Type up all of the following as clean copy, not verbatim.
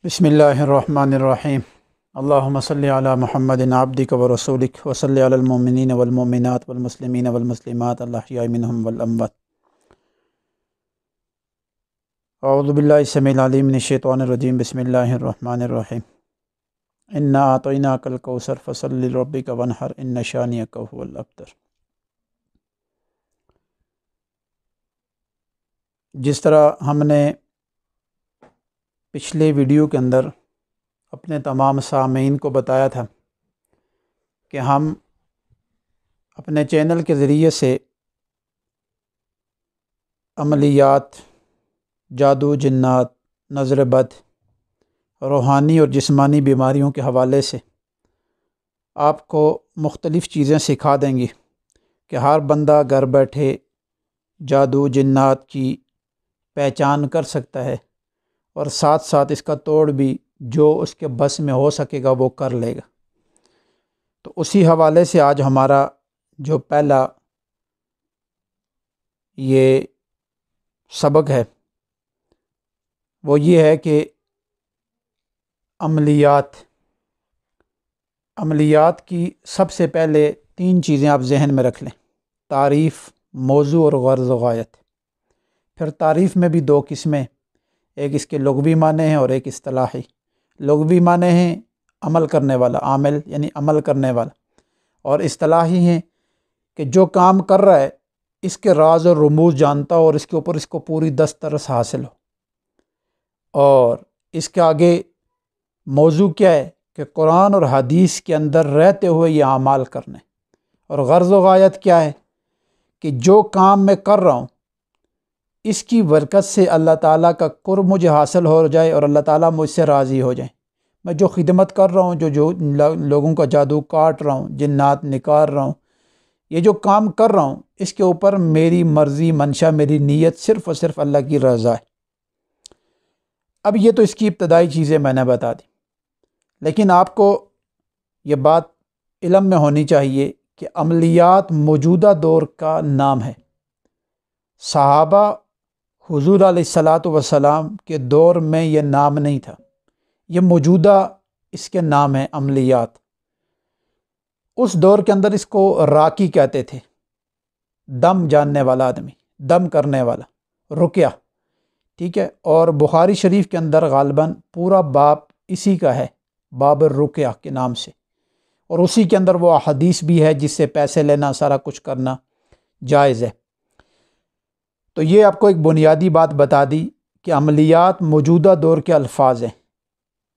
بسم اللہ الرحمن الرحیم اللہم صلی علی محمد عبدک و رسولک و صلی علی المؤمنین والمؤمنات والمسلمین والمسلمات الاحیاء منہم والاموات۔ اعوذ باللہ السمیع العلیم من الشیطان الرجیم۔ بسم اللہ الرحمن الرحیم۔ انا اعطیناک الکوثر فصلی لربک وانحر ان شانئک هو الابتر۔ جس طرح ہم نے پچھلے ویڈیو کے اندر اپنے تمام سامعین کو بتایا تھا کہ ہم اپنے چینل کے ذریعے سے عملیات، جادو، جنات، نظر بد، روحانی اور جسمانی بیماریوں کے حوالے سے آپ کو مختلف چیزیں سکھا دیں گی کہ ہر بندہ گھر بیٹھے جادو جنات کی پہچان کر سکتا ہے، اور ساتھ ساتھ اس کا توڑ بھی جو اس کے بس میں ہو سکے گا وہ کر لے گا۔ تو اسی حوالے سے آج ہمارا جو پہلا یہ سبق ہے وہ یہ ہے کہ عملیات کی سب سے پہلے 3 چیزیں آپ ذہن میں رکھ لیں: تعریف، موضوع اور غرض و غایت۔ پھر تعریف میں بھی 2 قسمیں، ایک اس کے لغوی معنی ہیں اور ایک اصطلاحی۔ لغوی معنی ہیں عمل کرنے والا، عامل یعنی عمل کرنے والا، اور اصطلاحی ہیں کہ جو کام کر رہا ہے اس کے راز اور رموز جانتا ہو اور اس کے اوپر اس کو پوری دسترس حاصل ہو۔ اور اس کے آگے موضوع کیا ہے کہ قرآن اور حدیث کے اندر رہتے ہوئے یہ اعمال کرنے۔ اور غرض و غایت کیا ہے کہ جو کام میں کر رہا ہوں اس کی برکت سے اللہ تعالیٰ کا قرب مجھے حاصل ہو جائے اور اللہ تعالیٰ مجھ سے راضی ہو جائیں۔ میں جو خدمت کر رہا ہوں، جو لوگوں کا جادو کاٹ رہا ہوں، جنات نکال رہا ہوں، یہ جو کام کر رہا ہوں اس کے اوپر میری مرضی، منشا، میری نیت صرف اور صرف اللہ کی رضا ہے۔ اب یہ تو اس کی ابتدائی چیزیں میں نے بتا دی، لیکن آپ کو یہ بات علم میں ہونی چاہیے کہ عملیات موجودہ دور کا نام ہے۔ صحابہ حضور علیہ الصلاۃ والسلام کے دور میں یہ نام نہیں تھا، یہ موجودہ اس کے نام ہے عملیات۔ اس دور کے اندر اس کو راقی کہتے تھے، دم جاننے والا آدمی، دم کرنے والا، رقیہ، ٹھیک ہے۔ اور بخاری شریف کے اندر غالباً پورا باب اسی کا ہے، باب الرقیہ کے نام سے، اور اسی کے اندر وہ حدیث بھی ہے جس سے پیسے لینا، سارا کچھ کرنا جائز ہے۔ تو یہ آپ کو ایک بنیادی بات بتا دی کہ عملیات موجودہ دور کے الفاظ ہیں،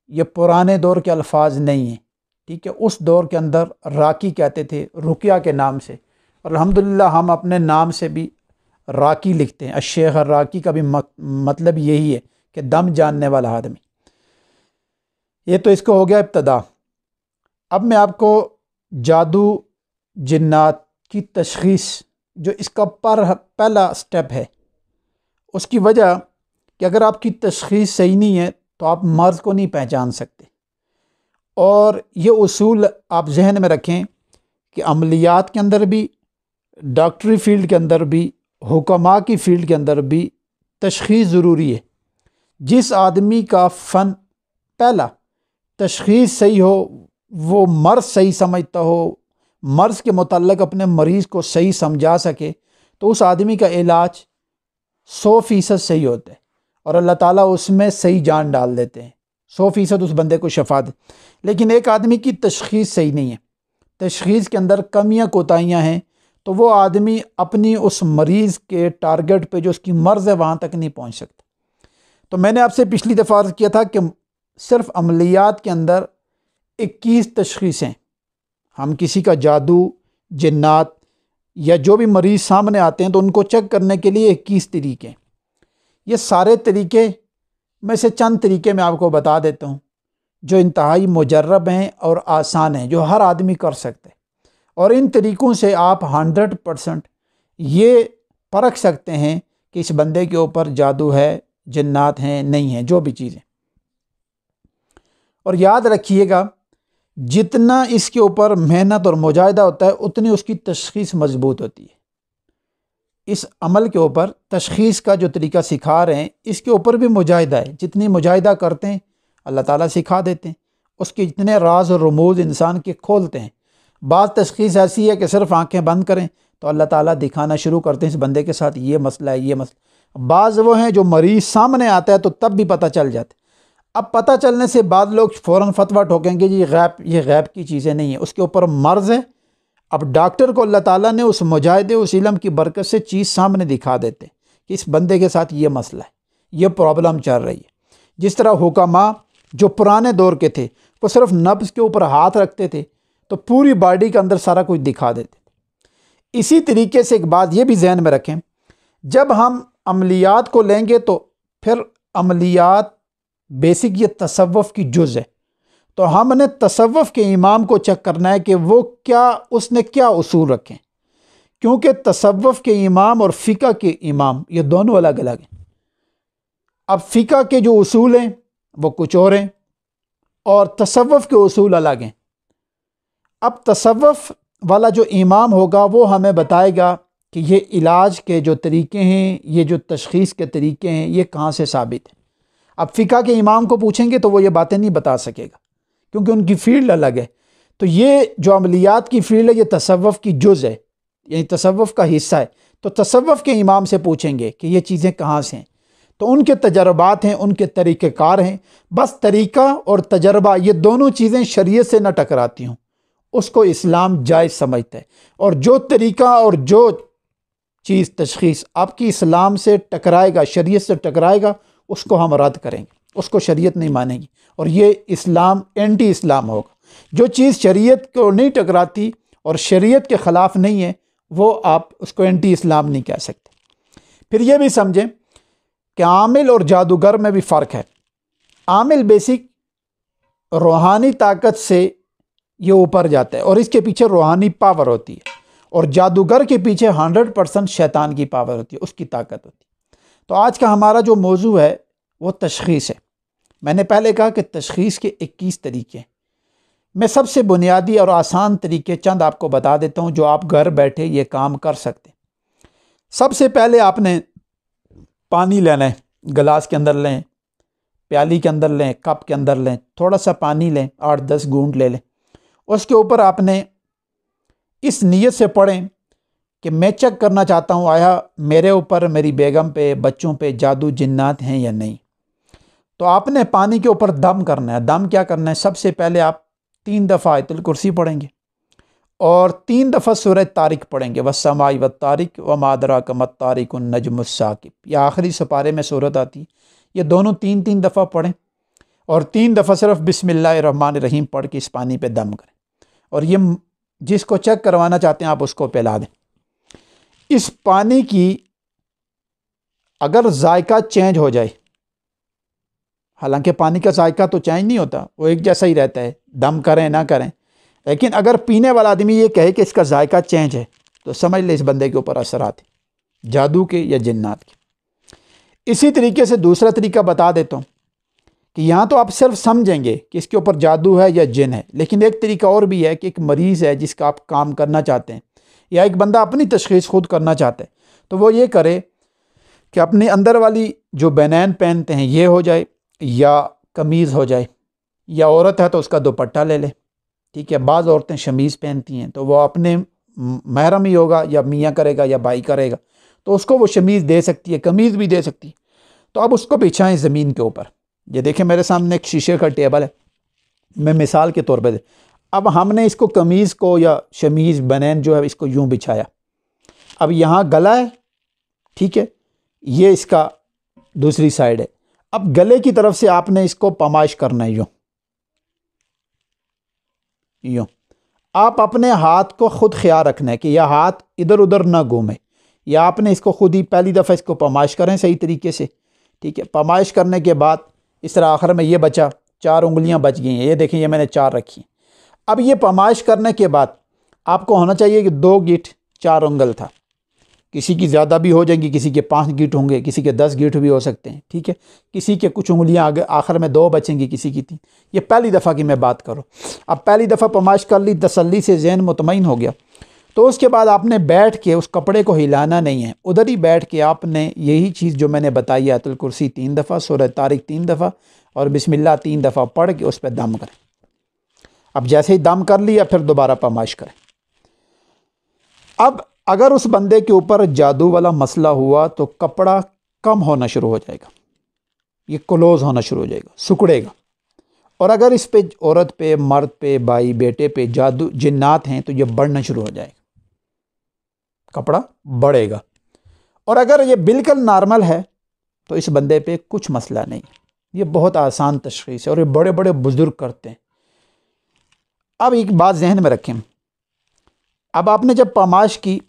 یہ پرانے دور کے الفاظ نہیں ہیں، ٹھیک ہے۔ اس دور کے اندر راقی کہتے تھے، رقیہ کے نام سے، اور الحمدللہ ہم اپنے نام سے بھی راقی لکھتے ہیں۔ الشیخ الراقی کا بھی مطلب یہی ہے کہ دم جاننے والا آدمی۔ یہ تو اس کو ہو گیا ابتدا۔ اب میں آپ کو جادو جنات کی تشخیص، جو اس کا پہلا سٹیپ ہے، اس کی وجہ کہ اگر آپ کی تشخیص صحیح نہیں ہے تو آپ مرض کو نہیں پہچان سکتے۔ اور یہ اصول آپ ذہن میں رکھیں کہ عملیات کے اندر بھی، ڈاکٹری فیلڈ کے اندر بھی، حکماء کی فیلڈ کے اندر بھی تشخیص ضروری ہے۔ جس آدمی کا فن پہلا تشخیص صحیح ہو، وہ مرض صحیح سمجھتا ہو، مرض کے متعلق اپنے مریض کو صحیح سمجھا سکے، تو اس آدمی کا علاج 100% صحیح ہوتا ہے، اور اللہ تعالیٰ اس میں صحیح جان ڈال دیتے ہیں، 100% اس بندے کو شفا دے۔ لیکن ایک آدمی کی تشخیص صحیح نہیں ہے، تشخیص کے اندر کمیاں کوتاہیاں ہیں، تو وہ آدمی اپنی اس مریض کے ٹارگٹ پہ جو اس کی مرض ہے وہاں تک نہیں پہنچ سکتا۔ تو میں نے آپ سے پچھلی دفعہ عرض کیا تھا کہ صرف عملیات کے اندر 21 تشخیصیں، ہم کسی کا جادو جنات یا جو بھی مریض سامنے آتے ہیں تو ان کو چیک کرنے کے لیے 21 طریقے۔ یہ سارے طریقے میں سے چند طریقے میں آپ کو بتا دیتا ہوں جو انتہائی مجرب ہیں اور آسان ہیں، جو ہر آدمی کر سکتے ہیں، اور ان طریقوں سے آپ 100% یہ پرکھ سکتے ہیں کہ اس بندے کے اوپر جادو ہے، جنات ہیں، نہیں ہیں، جو بھی چیزیں۔ اور یاد رکھیے گا جتنا اس کے اوپر محنت اور مجاہدہ ہوتا ہے اتنی اس کی تشخیص مضبوط ہوتی ہے۔ اس عمل کے اوپر تشخیص کا جو طریقہ سکھا رہے ہیں اس کے اوپر بھی مجاہدہ ہے، جتنی مجاہدہ کرتے ہیں اللہ تعالیٰ سکھا دیتے ہیں، اس کے اتنے راز اور رموز انسان کے کھولتے ہیں۔ بعض تشخیص ایسی ہے کہ صرف آنکھیں بند کریں تو اللہ تعالیٰ دکھانا شروع کرتے ہیں اس بندے کے ساتھ یہ مسئلہ ہے، یہ مسئلہ۔ بعض وہ ہیں جو مریض سامنے آتا ہے تو تب بھی پتہ چل جاتا ہے۔ اب پتہ چلنے سے بعض لوگ فوراً فتویٰ ٹھوکیں گے جی یہ غیب کی چیزیں نہیں ہیں، اس کے اوپر مرض ہے۔ اب ڈاکٹر کو اللہ تعالیٰ نے اس مجاہدے اس علم کی برکت سے چیز سامنے دکھا دیتے ہیں کہ اس بندے کے ساتھ یہ مسئلہ ہے، یہ پرابلم چل رہی ہے۔ جس طرح حکماء جو پرانے دور کے تھے وہ صرف نبض کے اوپر ہاتھ رکھتے تھے تو پوری باڈی کے اندر سارا کچھ دکھا دیتے تھے۔ اسی طریقے سے ایک بات یہ بھی ذہن میں رکھیں، جب ہم عملیات کو لیں گے تو پھر عملیات بیسک یہ تصوف کی جز ہے، تو ہم نے تصوف کے امام کو چیک کرنا ہے کہ وہ اس نے کیا اصول رکھے ہیں، کیونکہ تصوف کے امام اور فقہ کے امام یہ دونوں الگ الگ ہیں۔ اب فقہ کے جو اصول ہیں وہ کچھ اور ہیں اور تصوف کے اصول الگ ہیں۔ اب تصوف والا جو امام ہوگا وہ ہمیں بتائے گا کہ یہ علاج کے جو طریقے ہیں، یہ جو تشخیص کے طریقے ہیں، یہ کہاں سے ثابت ہیں۔ اب فقہ کے امام کو پوچھیں گے تو وہ یہ باتیں نہیں بتا سکے گا کیونکہ ان کی فیلڈ الگ ہے۔ تو یہ جو عملیات کی فیلڈ ہے یہ تصوف کی جز ہے، یعنی تصوف کا حصہ ہے، تو تصوف کے امام سے پوچھیں گے کہ یہ چیزیں کہاں سے ہیں، تو ان کے تجربات ہیں، ان کے طریقہ کار ہیں۔ بس طریقہ اور تجربہ یہ دونوں چیزیں شریعت سے نہ ٹکراتی ہوں، اس کو اسلام جائز سمجھتا ہے، اور جو طریقہ اور جو چیز تشخیص آپ کی اسلام سے ٹکرائے گا، شریعت سے ٹکرائے گا، اس کو ہم رد کریں گے، اس کو شریعت نہیں مانے گی، اور یہ اسلام اینٹی اسلام ہوگا۔ جو چیز شریعت کو نہیں ٹکراتی اور شریعت کے خلاف نہیں ہے وہ آپ اس کو اینٹی اسلام نہیں کہہ سکتے۔ پھر یہ بھی سمجھیں کہ عامل اور جادوگر میں بھی فرق ہے۔ عامل بیسک روحانی طاقت سے یہ اوپر جاتا ہے اور اس کے پیچھے روحانی پاور ہوتی ہے، اور جادوگر کے پیچھے 100% شیطان کی پاور ہوتی ہے، اس کی طاقت ہوتی ہے۔ تو آج کا ہمارا جو موضوع ہے وہ تشخیص ہے۔ میں نے پہلے کہا کہ تشخیص کے 21 طریقے ہیں، میں سب سے بنیادی اور آسان طریقے چند آپ کو بتا دیتا ہوں جو آپ گھر بیٹھے یہ کام کر سکتے ہیں۔ سب سے پہلے آپ نے پانی لینا ہے، گلاس کے اندر لیں، پیالی کے اندر لیں، کپ کے اندر لیں، تھوڑا سا پانی لیں، 8-10 گھونٹ لے لیں۔ اس کے اوپر آپ نے اس نیت سے پڑھیں کہ میں چیک کرنا چاہتا ہوں آیا میرے اوپر، میری بیگم پہ، بچوں پہ جادو جنات ہیں یا نہیں۔ تو آپ نے پانی کے اوپر دم کرنا ہے۔ دم کیا کرنا ہے؟ سب سے پہلے آپ 3 دفعہ آیت الکرسی پڑھیں گے اور 3 دفعہ سورہ طارق پڑھیں گے، والسماء والطارق وما ادراک ما الطارق النجم الثاقب۔ یہ آخری سپارے میں سورت آتی ہے، یہ دونوں 3 دفعہ پڑھیں اور 3 دفعہ صرف بسم اللہ الرحمن الرحیم پڑھ کے اس پانی پہ دم کریں، اور یہ جس کو چیک کروانا چاہتے ہیں آپ اس کو پلا دیں۔ اس پانی کی اگر ذائقہ چینج ہو جائے، حالانکہ پانی کا ذائقہ تو چینج نہیں ہوتا، وہ ایک جیسا ہی رہتا ہے، دم کریں نہ کریں، لیکن اگر پینے والا آدمی یہ کہے کہ اس کا ذائقہ چینج ہے تو سمجھ لے اس بندے کے اوپر اثرات ہیں، جادو کے یا جنات کے۔ اسی طریقے سے دوسرا طریقہ بتا دیتا ہوں کہ یہاں تو آپ صرف سمجھیں گے کہ اس کے اوپر جادو ہے یا جن ہے، لیکن ایک طریقہ اور بھی ہے کہ ایک مریض ہے جس کا آپ کام کرنا چاہتے ہیں، یا ایک بندہ اپنی تشخیص خود کرنا چاہتا ہے، تو وہ یہ کرے کہ اپنے اندر والی جو بینین پہنتے ہیں یہ ہو جائے یا قمیض ہو جائے، یا عورت ہے تو اس کا دوپٹہ لے لے، ٹھیک ہے۔ بعض عورتیں شمیز پہنتی ہیں تو وہ اپنے محرم ہی ہوگا، یا میاں کرے گا یا بھائی کرے گا تو اس کو وہ شمیز دے سکتی ہے، قمیض بھی دے سکتی ہے۔ تو اب اس کو بچھائیں زمین کے اوپر۔ یہ دیکھیں میرے سامنے ایک شیشے کا ٹیبل ہے، میں مثال کے طور پہ اب ہم نے اس کو قمیض کو یا شمیز بنین جو ہے اس کو یوں بچھایا، اب یہاں گلا ہے، ٹھیک ہے، یہ اس کا دوسری سائڈ ہے۔ اب گلے کی طرف سے آپ نے اس کو پمائش کرنا ہے، یوں آپ اپنے ہاتھ کو خود خیال رکھنا ہے کہ یہ ہاتھ ادھر ادھر نہ گھومے، یا آپ نے اس کو خود ہی پہلی دفعہ اس کو پمائش کریں صحیح طریقے سے، ٹھیک ہے۔ پمائش کرنے کے بعد اس طرح آخر میں یہ بچا، 4 انگلیاں بچ گئی ہیں، یہ دیکھیں یہ میں نے 4 رکھی ہیں۔ اب یہ پمائش کرنے کے بعد آپ کو ہونا چاہیے کہ 2 گیٹ 4 انگل تھا، کسی کی زیادہ بھی ہو جائیں گی، کسی کے 5 گیٹ ہوں گے، کسی کے 10 گیٹ بھی ہو سکتے ہیں، ٹھیک ہے۔ کسی کے کچھ انگلیاں آگے آخر میں 2 بچیں گی، کسی کی 3۔ یہ پہلی دفعہ کی میں بات کروں۔ اب پہلی دفعہ پمائش کر لی، تسلی سے ذہن مطمئن ہو گیا، تو اس کے بعد آپ نے بیٹھ کے اس کپڑے کو ہلانا نہیں ہے، ادھر ہی بیٹھ کے آپ نے یہی چیز جو میں نے بتائی آیت الکرسی 3 دفعہ، سورہ طارق 3 دفعہ اور بسم اللہ 3 دفعہ پڑھ کے اس پہ دم کریں۔ اب جیسے ہی دم کر لیا پھر دوبارہ پامائش کریں۔ اب اگر اس بندے کے اوپر جادو والا مسئلہ ہوا تو کپڑا کم ہونا شروع ہو جائے گا، یہ کلوز ہونا شروع ہو جائے گا، سکڑے گا۔ اور اگر اس پہ عورت پہ، مرد پہ، بھائی بیٹے پہ جادو جنات ہیں تو یہ بڑھنا شروع ہو جائے گا، کپڑا بڑھے گا۔ اور اگر یہ بالکل نارمل ہے تو اس بندے پہ کچھ مسئلہ نہیں، یہ بہت آسان تشخیص ہے اور یہ بڑے بڑے بزرگ کرتے ہیں۔ اب ایک بات ذہن میں رکھیں، اب آپ نے جب پاماش کی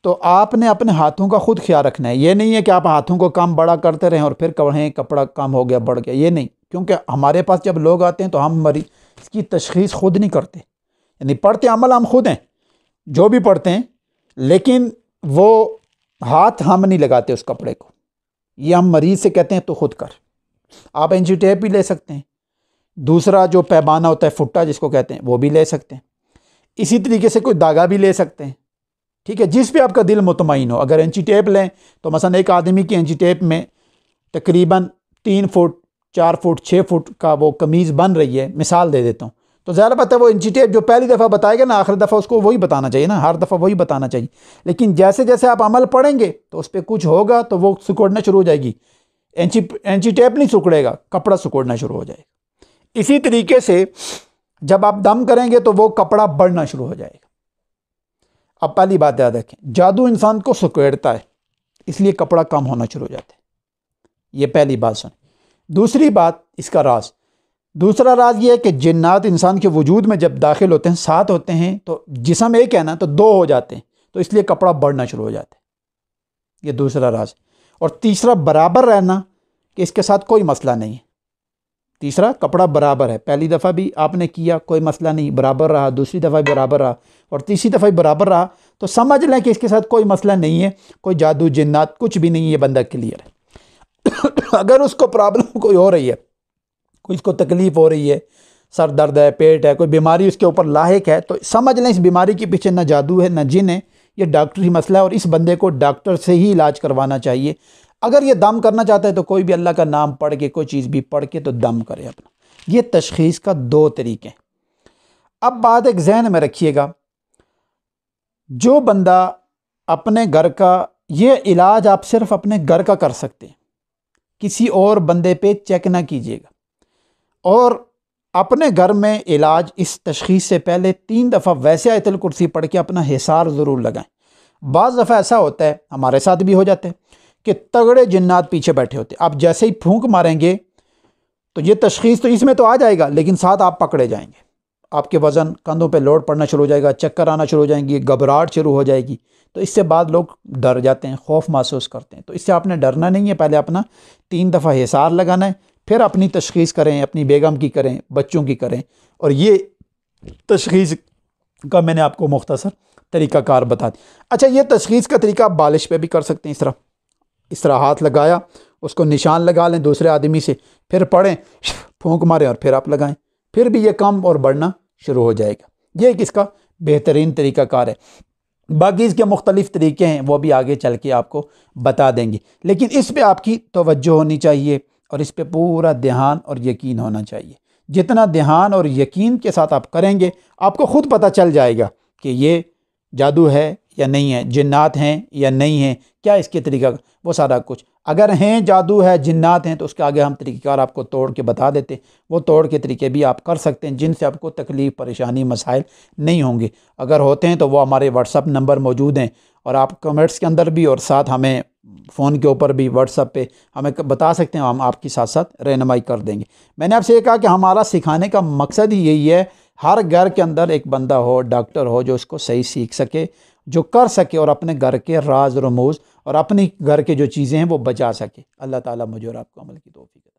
تو آپ نے اپنے ہاتھوں کا خود خیال رکھنا ہے، یہ نہیں ہے کہ آپ ہاتھوں کو کم بڑا کرتے رہیں اور پھر کہیں کپڑا کم ہو گیا بڑھ گیا، یہ نہیں، کیونکہ ہمارے پاس جب لوگ آتے ہیں تو ہم مریض کی تشخیص خود نہیں کرتے، یعنی پڑھتے عمل ہم خود ہیں جو بھی پڑھتے ہیں، لیکن وہ ہاتھ ہم نہیں لگاتے اس کپڑے کو، یہ ہم مریض سے کہتے ہیں تو خود کر۔ آپ انچی ٹیپ بھی لے سکتے ہیں، دوسرا جو پیمانہ ہوتا ہے فٹا جس کو کہتے ہیں وہ بھی لے سکتے ہیں، اسی طریقے سے کوئی داغا بھی لے سکتے ہیں، ٹھیک ہے، جس پہ آپ کا دل مطمئن ہو۔ اگر انچی ٹیپ لیں تو مثلا ایک آدمی کی انچی ٹیپ میں تقریباً 3 فٹ 4 فٹ 6 فٹ کا وہ قمیض بن رہی ہے، مثال دے دیتا ہوں، تو ظاہر بات ہے وہ انچی ٹیپ جو پہلی دفعہ بتائے گا نا آخر دفعہ اس کو وہی بتانا چاہیے نا، ہر دفعہ وہی بتانا چاہیے، لیکن جیسے جیسے آپ عمل پڑھیں گے تو اس پہ کچھ ہوگا تو وہ سکڑنا شروع ہو جائے گی، انچی ٹیپ نہیں سکڑے گا، کپڑا سکڑنا شروع ہو جائے گا۔ اسی طریقے سے جب آپ دم کریں گے تو وہ کپڑا بڑھنا شروع ہو جائے گا۔ اب پہلی بات یاد رکھیں، جادو انسان کو سکیڑتا ہے، اس لیے کپڑا کم ہونا شروع ہو جاتا ہے، یہ پہلی بات سنیں۔ دوسری بات اس کا راز، دوسرا راز یہ ہے کہ جنات انسان کے وجود میں جب داخل ہوتے ہیں، ساتھ ہوتے ہیں تو جسم ایک ہے نا تو 2 ہو جاتے ہیں، تو اس لیے کپڑا بڑھنا شروع ہو جاتا ہے، یہ دوسرا راز۔ اور تیسرا برابر رہنا، کہ اس کے ساتھ کوئی مسئلہ نہیں ہے، تیسرا کپڑا برابر ہے، پہلی دفعہ بھی آپ نے کیا کوئی مسئلہ نہیں، برابر رہا، دوسری دفعہ بھی برابر رہا اور تیسری دفعہ بھی برابر رہا، تو سمجھ لیں کہ اس کے ساتھ کوئی مسئلہ نہیں ہے، کوئی جادو جنات کچھ بھی نہیں ہے، یہ بندہ کلیئر ہے۔ اگر اس کو پرابلم کوئی ہو رہی ہے، کوئی اس کو تکلیف ہو رہی ہے، سر درد ہے، پیٹ ہے، کوئی بیماری اس کے اوپر لاحق ہے، تو سمجھ لیں اس بیماری کے پیچھے نہ جادو ہے نہ جن ہے، یہ ڈاکٹری مسئلہ ہے اور اس بندے کو ڈاکٹر سے ہی علاج کروانا چاہیے۔ اگر یہ دم کرنا چاہتا ہے تو کوئی بھی اللہ کا نام پڑھ کے کوئی چیز بھی پڑھ کے تو دم کرے اپنا۔ یہ تشخیص کا 2 طریقے ہیں۔ اب بات ایک ذہن میں رکھیے گا، جو بندہ اپنے گھر کا، یہ علاج آپ صرف اپنے گھر کا کر سکتے ہیں، کسی اور بندے پہ چیک نہ کیجیے گا، اور اپنے گھر میں علاج اس تشخیص سے پہلے 3 دفعہ ویسے آیت الکرسی پڑھ کے اپنا حصار ضرور لگائیں۔ بعض دفعہ ایسا ہوتا ہے، ہمارے ساتھ بھی ہو جاتا ہے کہ تگڑے جنات پیچھے بیٹھے ہوتے ہیں، آپ جیسے ہی پھونک ماریں گے تو یہ تشخیص تو اس میں تو آ جائے گا، لیکن ساتھ آپ پکڑے جائیں گے، آپ کے وزن کندھوں پہ لوڈ پڑنا شروع ہو جائے گا، چکر آنا شروع ہو جائیں گی، گھبراہٹ شروع ہو جائے گی، تو اس سے بعد لوگ ڈر جاتے ہیں، خوف محسوس کرتے ہیں، تو اس سے آپ نے ڈرنا نہیں ہے، پہلے اپنا 3 دفعہ حصار لگانا ہے، پھر اپنی تشخیص کریں، اپنی بیگم کی کریں، بچوں کی کریں، اور یہ تشخیص کا میں نے آپ کو مختصر طریقہ کار بتا دیا۔ اچھا، یہ تشخیص کا طریقہ آپ بالش پہ بھی کر سکتے ہیں، اس طرح ہاتھ لگایا، اس کو نشان لگا لیں دوسرے آدمی سے، پھر پڑھیں، پھونک ماریں اور پھر آپ لگائیں، پھر بھی یہ کم اور بڑھنا شروع ہو جائے گا۔ یہ ایک اس کا بہترین طریقہ کار ہے۔ باقی اس کے مختلف طریقے ہیں، وہ بھی آگے چل کے آپ کو بتا دیں گے، لیکن اس پہ آپ کی توجہ ہونی چاہیے اور اس پہ پورا دھیان اور یقین ہونا چاہیے۔ جتنا دھیان اور یقین کے ساتھ آپ کریں گے، آپ کو خود پتہ چل جائے گا کہ یہ جادو ہے یا نہیں ہے، جنات ہیں یا نہیں ہیں، کیا اس کے طریقہ، وہ سارا کچھ۔ اگر ہیں جادو ہے، جنات ہیں، تو اس کے آگے ہم طریقہ کار آپ کو توڑ کے بتا دیتے ہیں، وہ توڑ کے طریقے بھی آپ کر سکتے ہیں، جن سے آپ کو تکلیف، پریشانی، مسائل نہیں ہوں گے۔ اگر ہوتے ہیں تو وہ ہمارے واٹس ایپ نمبر موجود ہیں، اور آپ کمنٹس کے اندر بھی اور ساتھ ہمیں فون کے اوپر بھی واٹس ایپ پہ ہمیں بتا سکتے ہیں، ہم آپ کی ساتھ ساتھ رہنمائی کر دیں گے۔ میں نے آپ سے یہ کہا کہ ہمارا سکھانے کا مقصد ہی یہی ہے، ہر گھر کے اندر ایک بندہ ہو، ڈاکٹر ہو، جو اس کو صحیح سیکھ سکے، جو کر سکے اور اپنے گھر کے راز رموز اور اپنی گھر کے جو چیزیں ہیں وہ بچا سکے۔ اللہ تعالیٰ مجھے اور آپ کو عمل کی توفیق دے۔